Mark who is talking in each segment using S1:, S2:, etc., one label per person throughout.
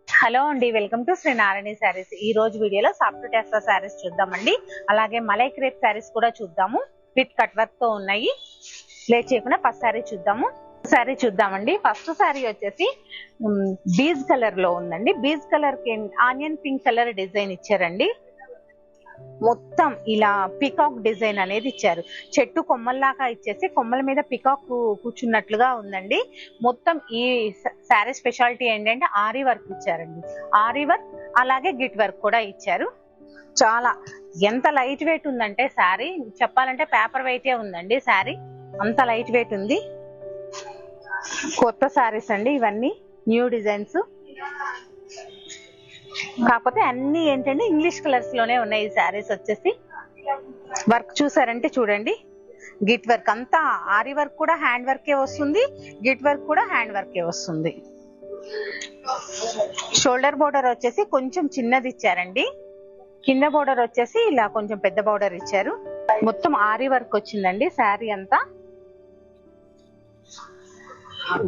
S1: Hello అండి, welcome to Shri నారాయణి శారీస్. ఈ రోజు వీడియోలో సాఫ్ట్ టెస్సా శారీస్ చూద్దామండి. అలాగే మలై క్రేప్ శారీస్ కూడా చూద్దాము. విత్ కట్ వర్క్ తో ఉన్నాయి. లేట్ చేయకుండా ఫస్ట్ శారీ చూద్దామండి. ఫస్ట్ శారీ వచ్చేసి బీజ్ కలర్ లో ఉందండి. బీజ్ కలర్ కి ఆనియన్ పింక్ కలర్ డిజైన్ ఇచ్చారండి. మొత్తం ఇలా పికాక్ డిజైన్ అనేది ఇచ్చారు. చెట్టు కొమ్మల్లాగా ఇచ్చేసి కొమ్మల మీద పికాక్ కూర్చున్నట్లుగా ఉందండి. మొత్తం ఈ శారీ స్పెషాలిటీ ఏంటంటే ఆరీ వర్క్ ఇచ్చారండి. ఆరీ వర్క్ అలాగే గిట్ వర్క్ కూడా ఇచ్చారు. చాలా ఎంత లైట్ వెయిట్ ఉందంటే శారీ చెప్పాలంటే పేపర్ వెయిటే ఉందండి. శారీ అంత లైట్ వెయిట్ ఉంది. కొత్త శారీస్ అండి ఇవన్నీ, న్యూ డిజైన్స్. కాకపోతే అన్ని ఏంటంటే ఇంగ్లీష్ కలర్స్ లోనే ఉన్నాయి. ఈ శారీస్ వచ్చేసి వర్క్ చూసారంటే చూడండి, గిట్ వర్క్ అంతా ఆరి వర్క్ కూడా హ్యాండ్ వర్కే వస్తుంది, గిట్ వర్క్ కూడా హ్యాండ్ వర్కే వస్తుంది. షోల్డర్ బోర్డర్ వచ్చేసి కొంచెం చిన్నది ఇచ్చారండి. కింద బోర్డర్ వచ్చేసి ఇలా కొంచెం పెద్ద బోర్డర్ ఇచ్చారు. మొత్తం ఆరి వర్క్ వచ్చిందండి. శారీ అంతా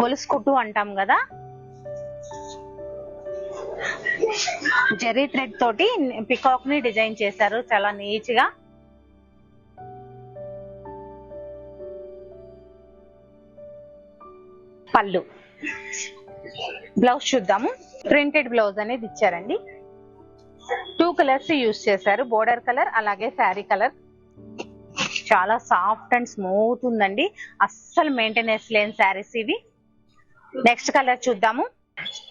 S1: గొలుసు కుట్టు అంటాం కదా, జెరీ థ్రెడ్ తోటి పికాక్ ని డిజైన్ చేశారు చాలా నీట్ గా. పళ్ళు, బ్లౌజ్ చూద్దాము. ప్రింటెడ్ బ్లౌజ్ అనేది ఇచ్చారండి. 2 కలర్స్ యూజ్ చేశారు, బోర్డర్ కలర్ అలాగే శారీ కలర్. చాలా సాఫ్ట్ అండ్ స్మూత్ ఉందండి. అస్సలు మెయింటెనెన్స్ లేని శారీస్ ఇవి. నెక్స్ట్ కలర్ చూద్దాము.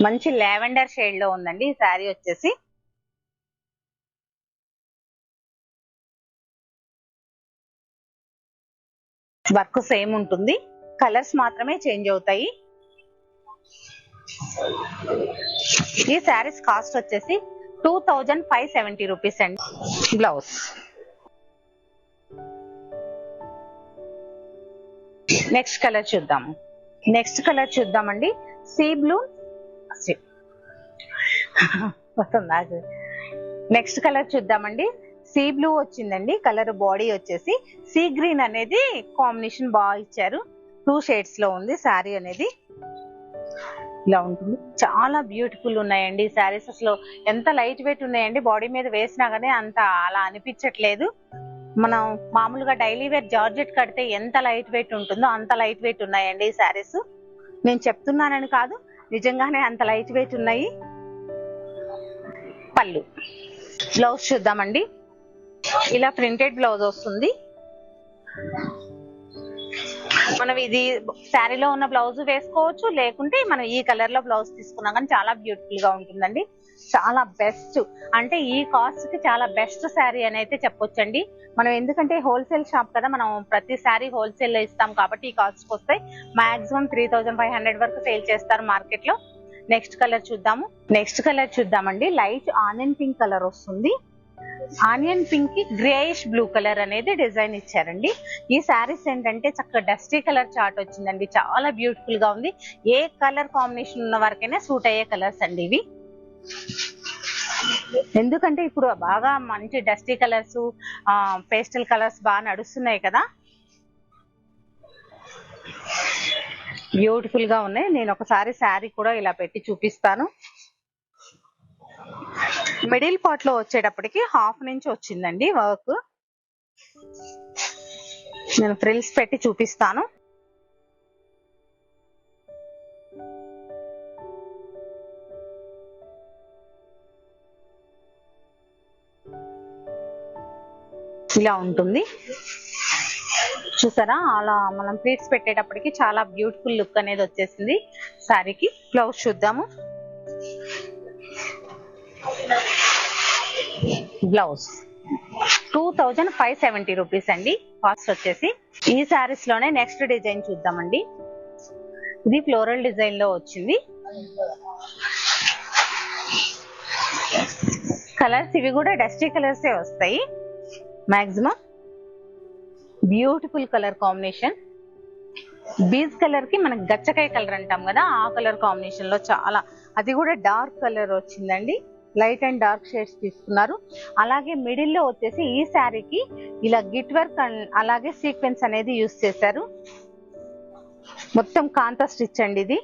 S1: మంచి లావెండర్ షేడ్ లో ఉందండి ఈ శారీ వచ్చేసి. వర్క్ సేమ్ ఉంటుంది, కలర్స్ మాత్రమే చేంజ్ అవుతాయి. ఈ శారీస్ కాస్ట్ వచ్చేసి 2570 రూపీస్ అండి. బ్లౌజ్, నెక్స్ట్ కలర్ చూద్దామండి. Sea blue. నెక్స్ట్ కలర్ చూద్దామండి. సీ బ్లూ వచ్చిందండి కలర్. బాడీ వచ్చేసి సీ గ్రీన్ అనేది కాంబినేషన్ బాగా ఇచ్చారు. 2 షేడ్స్ లో ఉంది శారీ అనేది. ఇలా ఉంటుంది. చాలా బ్యూటిఫుల్ ఉన్నాయండి ఈ శారీస్. అసలు ఎంత లైట్ వెయిట్ ఉన్నాయండి, బాడీ మీద వేసినా కానీ అంత అలా అనిపించట్లేదు. మనం మామూలుగా డైలీ వేర్ జార్జెట్ కడితే ఎంత లైట్ వెయిట్ ఉంటుందో అంత లైట్ వెయిట్ ఉన్నాయండి ఈ శారీస్. నేను చెప్తున్నానని కాదు, నిజంగానే అంత లైట్ వెయిట్ ఉన్నాయి. పళ్ళు, బ్లౌజ్ చూద్దామండి. ఇలా ప్రింటెడ్ బ్లౌజ్ వస్తుంది. మనం ఇది శారీలో ఉన్న బ్లౌజ్ వేసుకోవచ్చు, లేకుంటే మనం ఈ కలర్ లో బ్లౌజ్ తీసుకున్నా కానీ చాలా బ్యూటిఫుల్ గా ఉంటుందండి. చాలా బెస్ట్, అంటే ఈ కాస్ట్ కి చాలా బెస్ట్ శారీ అని అయితే చెప్పొచ్చండి. మనం ఎందుకంటే హోల్సేల్ షాప్ కదా, మనం ప్రతి శారీ హోల్సేల్ లో ఇస్తాం కాబట్టి ఈ కాస్ట్ కి వస్తాయి. మాక్సిమం 3500 వరకు సేల్ చేస్తారు మార్కెట్ లో. నెక్స్ట్ కలర్ చూద్దామండి. లైట్ ఆనియన్ పింక్ కలర్ వస్తుంది. ఆనియన్ పింక్ కి గ్రేయిష్ బ్లూ కలర్ అనేది డిజైన్ ఇచ్చారండి. ఈ శారీస్ ఏంటంటే చక్కగా డస్టీ కలర్ చార్ట్ వచ్చిందండి. చాలా బ్యూటిఫుల్ గా ఉంది. ఏ కలర్ కాంబినేషన్ ఉన్న వరకైనా సూట్ అయ్యే కలర్స్ అండి ఇవి. ఎందుకంటే ఇప్పుడు బాగా మంచి డస్టీ కలర్స్, పేస్టల్ కలర్స్ బాగా నడుస్తున్నాయి కదా. బ్యూటిఫుల్ గా ఉన్నాయి. నేను ఒకసారి శారీ కూడా ఇలా పెట్టి చూపిస్తాను. మిడిల్ పార్ట్ లో వచ్చేటప్పటికి హాఫ్ ఇంచ్ వచ్చిందండి వర్క్. నేను ఫ్రిల్స్ పెట్టి చూపిస్తాను. ఇలా ఉంటుంది చూసారా. అలా మనం ప్లీట్స్ పెట్టేటప్పటికి చాలా బ్యూటిఫుల్ లుక్ అనేది వచ్చేసింది శారీకి. బ్లౌజ్ చూద్దాము. బ్లౌజ్ 2570 రూపీస్ అండి కాస్ట్ వచ్చేసి. ఈ శారీస్ లోనే నెక్స్ట్ డిజైన్ చూద్దామండి. ఇది ఫ్లోరల్ డిజైన్ లో వచ్చింది. కలర్స్ ఇవి కూడా డస్టీ కలర్సే వస్తాయి maximum. Beautiful colour combination. Beige colour కి మనకి గచ్చకాయ కలర్ అంటాం కదా, ఆ కలర్ కాంబినేషన్ లో చాలా, అది కూడా డార్క్ కలర్ వచ్చిందండి. లైట్ అండ్ డార్క్ షేడ్స్ తీసుకున్నారు. అలాగే మిడిల్ లో వచ్చేసి ఈ శారీకి ఇలా గిట్ వర్క్ అలాగే సీక్వెన్స్ అనేది యూజ్ చేశారు. మొత్తం కాంతా స్టిచ్ అండి ఇది.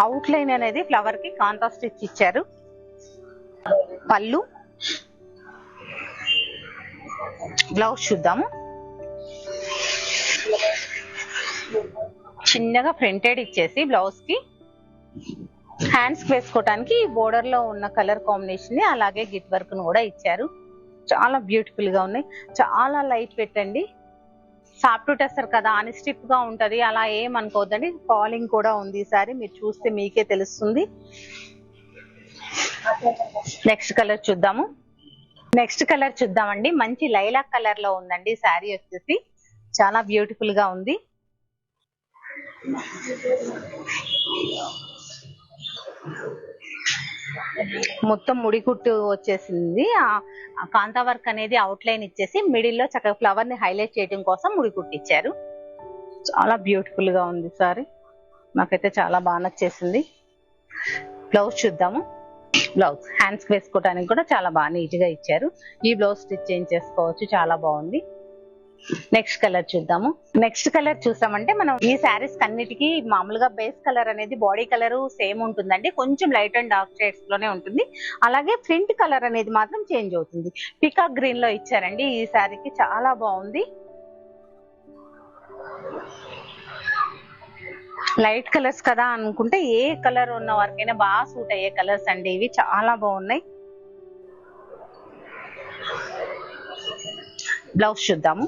S1: అవుట్ లైన్ అనేది ఫ్లవర్ కి కాంట్రాస్ట్ స్టిచ్ ఇచ్చారు. పళ్ళు, బ్లౌజ్ చూద్దాము. చిన్నగా ప్రింటెడ్ ఇచ్చేసి బ్లౌజ్ కి హ్యాండ్స్ వేసుకోవడానికి బోర్డర్ లో ఉన్న కలర్ కాంబినేషన్ ని అలాగే గిట్ వర్క్ ను కూడా ఇచ్చారు. చాలా బ్యూటిఫుల్ గా ఉన్నాయి. చాలా లైట్ పెట్టండి. సాఫ్ట్ టెస్టర్ కదా అని స్టిఫ్ గా ఉంటది అలా ఏమనుకోవద్దండి. ఫాలింగ్ కూడా ఉంది. ఈసారి మీరు చూస్తే మీకే తెలుస్తుంది. నెక్స్ట్ కలర్ చూద్దాము. నెక్స్ట్ కలర్ చూద్దామండి. మంచి లైలాక్ కలర్ లో ఉందండి శారీ వచ్చేసి. చాలా బ్యూటిఫుల్ గా ఉంది. మొత్తం ముడి కుట్టు వచ్చేసింది. ఆ కాంతా వర్క్ అనేది అవుట్ లైన్ ఇచ్చేసి మిడిల్ లో చక్కగా ఫ్లవర్ ని హైలైట్ చేయడం కోసం ముడి కుట్టు ఇచ్చారు. చాలా బ్యూటిఫుల్ గా ఉంది సారీ. నాకైతే చాలా బాగా నచ్చేసింది. బ్లౌజ్ చూద్దాము. బ్లౌజ్ హ్యాండ్స్ వేసుకోవడానికి కూడా చాలా బాగా నీట్ గా ఇచ్చారు. ఈ బ్లౌజ్ స్టిచ్ చేంజ్ చేసుకోవచ్చు. చాలా బాగుంది. నెక్స్ట్ కలర్ చూద్దాము. నెక్స్ట్ కలర్ చూసామంటే మనం ఈ శారీస్ అన్నిటికీ మామూలుగా బేస్ కలర్ అనేది బాడీ కలర్ సేమ్ ఉంటుందండి. కొంచెం లైట్ అండ్ డార్క్ షేడ్స్ లోనే ఉంటుంది. అలాగే ప్రింట్ కలర్ అనేది మాత్రం చేంజ్ అవుతుంది. పికాక్ గ్రీన్ లో ఇచ్చారండి ఈ శారీకి. చాలా బాగుంది. లైట్ కలర్స్ కదా అనుకుంటే ఏ కలర్ ఉన్న వారికైనా బాగా సూట్ అయ్యే కలర్స్ అండి ఇవి. చాలా బాగున్నాయి. బ్లౌజ్ చూద్దాము.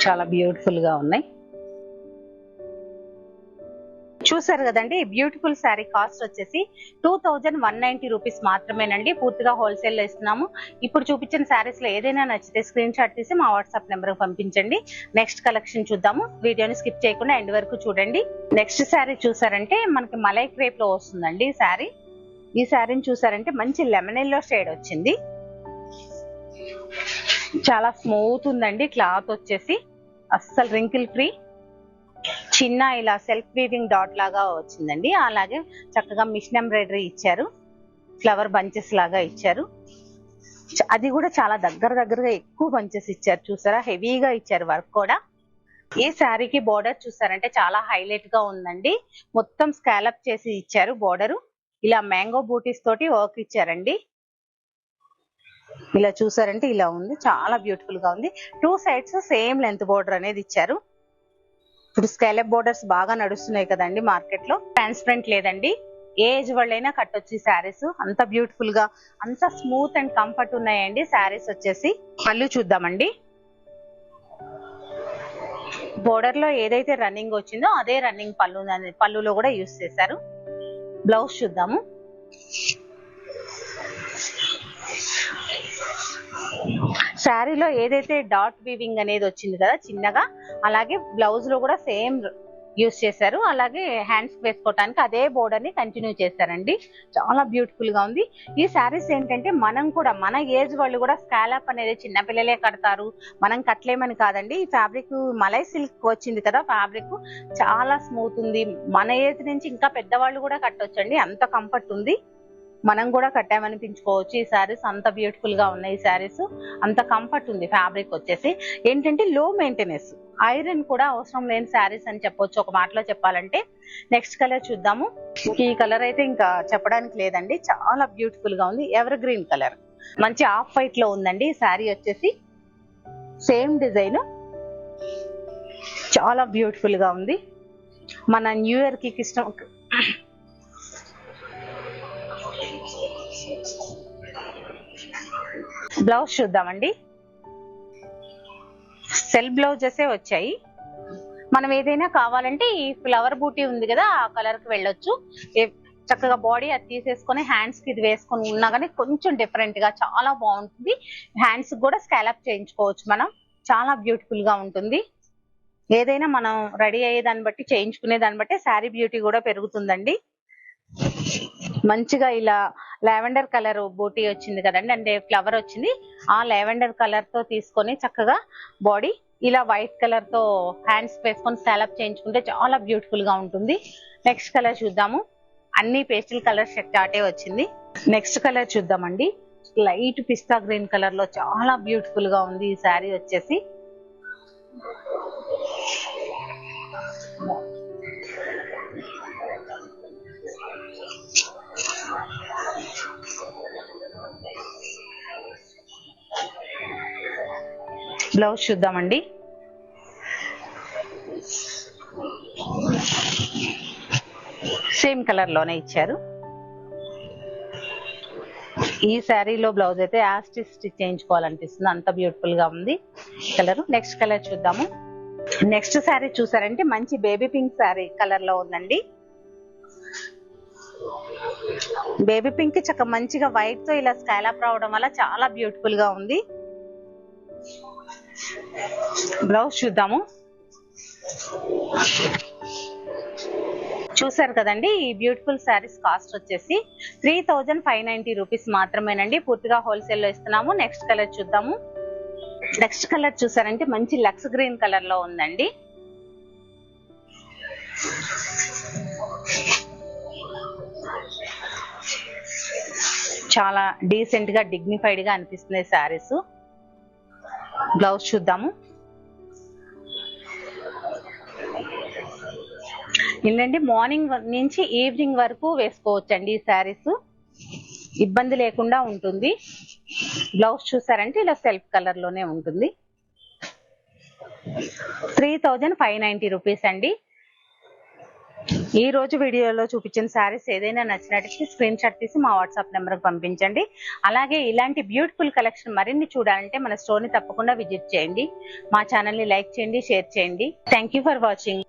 S1: చాలా బ్యూటిఫుల్ గా ఉన్నాయి. చూసారు కదండి. బ్యూటిఫుల్ శారీ కాస్ట్ వచ్చేసి 2190 రూపీస్ మాత్రమేనండి. పూర్తిగా హోల్సేల్ లో ఇస్తున్నాము. ఇప్పుడు చూపించిన శారీస్ లో ఏదైనా నచ్చితే స్క్రీన్ షాట్ తీసి మా వాట్సాప్ నెంబర్ కి పంపించండి. నెక్స్ట్ కలెక్షన్ చూద్దాము. వీడియోని స్కిప్ చేయకుండా ఎండ్ వరకు చూడండి. నెక్స్ట్ శారీ చూసారంటే మనకి మలై క్రేప్ లో వస్తుందండి ఈ శారీ. ఈ శారీని చూసారంటే మంచి లెమన్ ఎల్లో షేడ్ వచ్చింది. చాలా స్మూత్ ఉందండి క్లాత్ వచ్చేసి. అస్సలు రింకిల్ ఫ్రీ. చిన్న ఇలా సెల్ఫ్ వీవింగ్ డాట్ లాగా వచ్చిందండి. అలాగే చక్కగా మిషన్ ఎంబ్రాయిడరీ ఇచ్చారు. ఫ్లవర్ బంచెస్ లాగా ఇచ్చారు. అది కూడా చాలా దగ్గరగా ఎక్కువ బంచెస్ ఇచ్చారు. చూసారా హెవీగా ఇచ్చారు వర్క్ కూడా. ఈ శారీకి బోర్డర్ చూసారంటే చాలా హైలైట్ గా ఉందండి. మొత్తం స్కాలప్ చేసి ఇచ్చారు బోర్డర్. ఇలా మ్యాంగో బూటీస్ తోటి వర్క్ ఇచ్చారండి. ఇలా చూసారంటే ఇలా ఉంది. చాలా బ్యూటిఫుల్ గా ఉంది. 2 సైడ్స్ సేమ్ లెంత్ బోర్డర్ అనేది ఇచ్చారు. ఇప్పుడు స్కాలప్ బోర్డర్స్ బాగా నడుస్తున్నాయి కదండి మార్కెట్ లో. ట్రాన్స్పరెంట్ లేదండి. ఏ ఏజ్ వాళ్ళైనా కట్టొచ్చు ఈ శారీస్. అంత బ్యూటిఫుల్ గా అంత స్మూత్ అండ్ కంఫర్ట్ ఉన్నాయండి శారీస్ వచ్చేసి. పళ్ళు చూద్దామండి. బోర్డర్ లో ఏదైతే రన్నింగ్ వచ్చిందో అదే రన్నింగ్ పళ్ళులో కూడా యూస్ చేశారు. బ్లౌజ్ చూద్దాము. శారీలో ఏదైతే డాట్ వీవింగ్ అనేది వచ్చింది కదా చిన్నగా, అలాగే బ్లౌజ్ లో కూడా సేమ్ యూస్ చేశారు. అలాగే హ్యాండ్స్ వేసుకోవడానికి అదే బోర్డర్ ని కంటిన్యూ చేశారండి. చాలా బ్యూటిఫుల్ గా ఉంది. ఈ శారీస్ ఏంటంటే మనం కూడా మన ఏజ్ వాళ్ళు కూడా స్కాలప్ అనేది చిన్నపిల్లలే కడతారు, మనం కట్టలేమని కాదండి. ఈ ఫ్యాబ్రిక్ మలై సిల్క్ వచ్చింది కదా ఫ్యాబ్రిక్, చాలా స్మూత్ ఉంది. మన ఏజ్ నుంచి ఇంకా పెద్దవాళ్ళు కూడా కట్టొచ్చండి. అంత కంఫర్ట్ ఉంది. మనం కూడా కట్టామనిపించుకోవచ్చు. ఈ శారీస్ అంత బ్యూటిఫుల్ గా ఉన్నాయి. ఈ శారీస్ అంత కంఫర్ట్ ఉంది. ఫ్యాబ్రిక్ వచ్చేసి ఏంటంటే లో మెయింటెనెన్స్, ఐరన్ కూడా అవసరం లేని శారీస్ అని చెప్పొచ్చు ఒక మాటలో చెప్పాలంటే. నెక్స్ట్ కలర్ చూద్దాము. ఈ కలర్ అయితే ఇంకా చెప్పడానికి లేదండి. చాలా బ్యూటిఫుల్ గా ఉంది. ఎవర్ గ్రీన్ కలర్ మంచి ఆఫ్ వైట్ లో ఉందండి ఈ శారీ వచ్చేసి. సేమ్ డిజైన్ చాలా బ్యూటిఫుల్ గా ఉంది. మన న్యూ ఇయర్ కి ఇష్టం. బ్లౌజ్ చూద్దామండి. సెల్ బ్లౌజెస్ వచ్చాయి. మనం ఏదైనా కావాలంటే ఈ ఫ్లవర్ బూటీ ఉంది కదా ఆ కలర్ కి వెళ్ళొచ్చు. చక్కగా బాడీ అది తీసేసుకొని హ్యాండ్స్ కి ఇది వేసుకొని ఉన్నా కానీ కొంచెం డిఫరెంట్ గా చాలా బాగుంటుంది. హ్యాండ్స్ కూడా స్కాలప్ చేయించుకోవచ్చు మనం. చాలా బ్యూటిఫుల్ గా ఉంటుంది. ఏదైనా మనం రెడీ అయ్యే దాన్ని బట్టి చేయించుకునే దాన్ని బట్టి శారీ బ్యూటీ కూడా పెరుగుతుందండి. మంచిగా ఇలా లావెండర్ కలర్ బూటీ వచ్చింది కదండి, అంటే ఫ్లవర్ వచ్చింది. ఆ లావెండర్ కలర్ తో తీసుకొని చక్కగా బాడీ ఇలా వైట్ కలర్ తో హ్యాండ్స్ వేసుకొని స్కాలప్ చేయించుకుంటే చాలా బ్యూటిఫుల్ గా ఉంటుంది. నెక్స్ట్ కలర్ చూద్దాము. అన్ని పేస్టల్ కలర్ షర్ట్ చాటే వచ్చింది. నెక్స్ట్ కలర్ చూద్దామండి. లైట్ పిస్తా గ్రీన్ కలర్ లో చాలా బ్యూటిఫుల్ గా ఉంది ఈ శారీ వచ్చేసి. బ్లౌజ్ చూద్దామండి. సేమ్ కలర్ లోనే ఇచ్చారు. ఈ శారీలో బ్లౌజ్ అయితే యాస్టిచ్ స్టిచ్ చేయించుకోవాలనిపిస్తుంది, అంత బ్యూటిఫుల్ గా ఉంది కలర్. నెక్స్ట్ కలర్ చూద్దాము. నెక్స్ట్ శారీ చూసారంటే మంచి బేబీ పింక్ శారీ కలర్ లో ఉందండి. బేబీ పింక్ చక్క మంచిగా వైట్ తో ఇలా స్కైలాప్ రావడం వల్ల చాలా బ్యూటిఫుల్ గా ఉంది. బ్లౌజ్ చూద్దాము. చూసారు కదండి, ఈ బ్యూటిఫుల్ శారీస్ కాస్ట్ వచ్చేసి 3590 రూపీస్ మాత్రమేనండి. పూర్తిగా హోల్సేల్ లో ఇస్తున్నాము. నెక్స్ట్ కలర్ చూద్దాము. నెక్స్ట్ కలర్ చూసారంటే మంచి లక్స్ గ్రీన్ కలర్ లో ఉందండి. చాలా డీసెంట్ గా డిగ్నిఫైడ్ గా అనిపిస్తున్నాయి శారీస్. బ్లౌజ్ చూద్దాము. ఏంటంటే మార్నింగ్ నుంచి ఈవినింగ్ వరకు వేసుకోవచ్చండి ఈ శారీస్, ఇబ్బంది లేకుండా ఉంటుంది. బ్లౌజ్ చూసారంటే ఇలా సెల్ఫ్ కలర్ లోనే ఉంటుంది. 3590 రూపీస్ అండి. ఈ రోజు వీడియోలో చూపించిన శారీస్ ఏదైనా నచ్చినట్లయితే స్క్రీన్ షాట్ తీసి మా వాట్సాప్ నెంబర్కి పంపించండి. అలాగే ఇలాంటి బ్యూటిఫుల్ కలెక్షన్ మరిన్ని చూడాలంటే మన స్టోర్ ని తప్పకుండా విజిట్ చేయండి. మా ఛానల్ ని లైక్ చేయండి, షేర్ చేయండి. Thank you for watching.